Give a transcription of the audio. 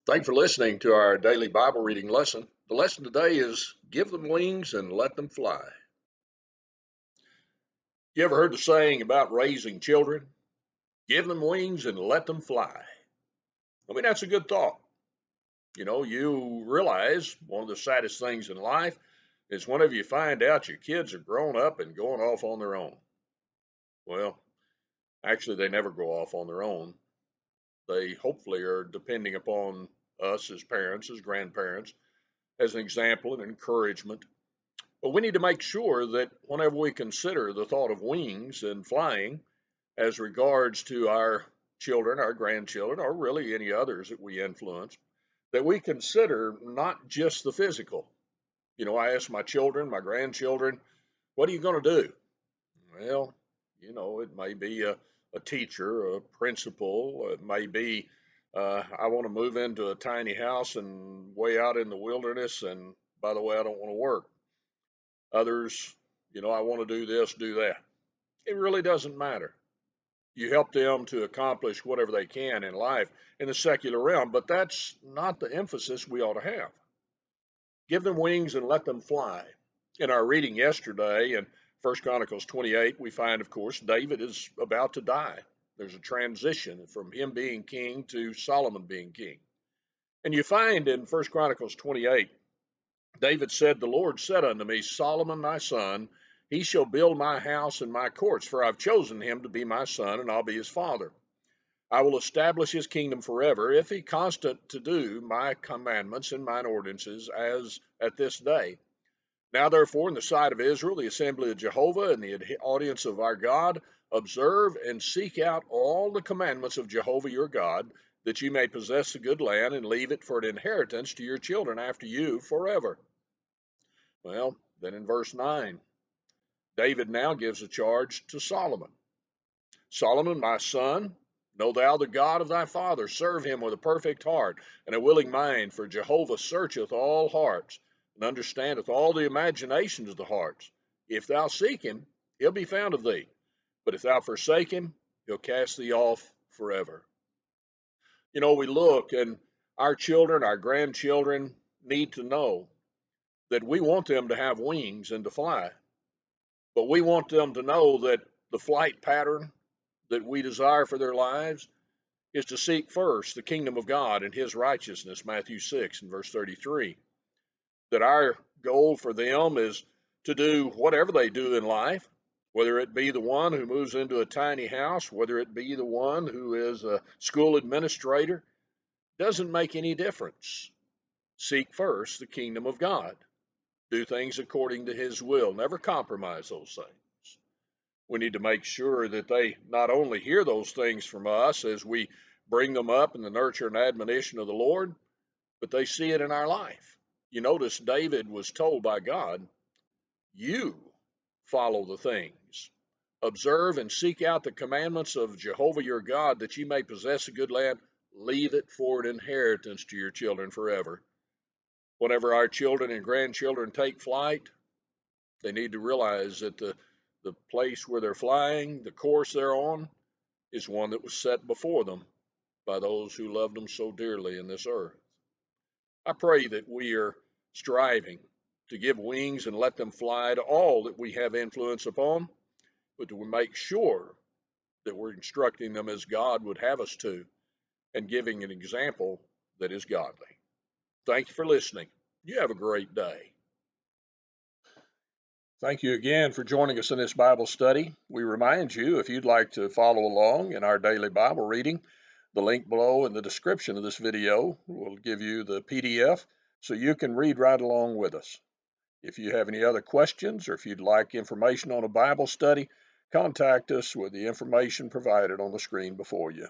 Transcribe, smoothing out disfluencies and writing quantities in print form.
Thanks for listening to our daily Bible reading lesson. The lesson today is give them wings and let them fly. You ever heard the saying about raising children? Give them wings and let them fly. I mean, that's a good thought. You realize one of the saddest things in life is whenever you find out your kids are grown up and going off on their own. Well, actually, they never go off on their own. They hopefully are depending upon us as parents, as grandparents, as an example and encouragement. But we need to make sure that whenever we consider the thought of wings and flying as regards to our children, our grandchildren, or really any others that we influence, that we consider not just the physical. I ask my children, my grandchildren, what are you going to do? Well, it may be a teacher, a principal, it may be I want to move into a tiny house and way out in the wilderness, and by the way, I don't want to work. Others, I want to do this, do that. It really doesn't matter. You help them to accomplish whatever they can in life in the secular realm, but that's not the emphasis we ought to have. Give them wings and let them fly. In our reading yesterday in 1 Chronicles 28, we find, of course, David is about to die. There's a transition from him being king to Solomon being king. And you find in 1 Chronicles 28, David said, the Lord said unto me, Solomon thy son, he shall build my house and my courts, for I've chosen him to be my son, and I'll be his father. I will establish his kingdom forever, if he constant to do my commandments and mine ordinances as at this day. Now therefore, in the sight of Israel, the assembly of Jehovah, and the audience of our God, observe and seek out all the commandments of Jehovah your God, that you may possess the good land and leave it for an inheritance to your children after you forever. Well, then in verse 9, David now gives a charge to Solomon. Solomon, my son, know thou the God of thy father, serve him with a perfect heart and a willing mind, for Jehovah searcheth all hearts, and understandeth all the imaginations of the hearts. If thou seek him, he'll be found of thee. But if thou forsake him, he'll cast thee off forever. We look, and our children, our grandchildren need to know that we want them to have wings and to fly. But we want them to know that the flight pattern that we desire for their lives is to seek first the kingdom of God and his righteousness, Matthew 6 and verse 33. That our goal for them is to do whatever they do in life, whether it be the one who moves into a tiny house, whether it be the one who is a school administrator, doesn't make any difference. Seek first the kingdom of God. Do things according to his will. Never compromise those things. We need to make sure that they not only hear those things from us as we bring them up in the nurture and admonition of the Lord, but they see it in our life. You notice David was told by God, you follow the things. Observe and seek out the commandments of Jehovah your God, that you may possess a good land. Leave it for an inheritance to your children forever. Whenever our children and grandchildren take flight, they need to realize that the place where they're flying, the course they're on, is one that was set before them by those who loved them so dearly in this earth. I pray that we are striving to give wings and let them fly to all that we have influence upon, but to make sure that we're instructing them as God would have us to, and giving an example that is godly. Thank you for listening. You have a great day. Thank you again for joining us in this Bible study. We remind you, if you'd like to follow along in our daily Bible reading, the link below in the description of this video will give you the PDF so you can read right along with us. If you have any other questions, or if you'd like information on a Bible study, contact us with the information provided on the screen before you.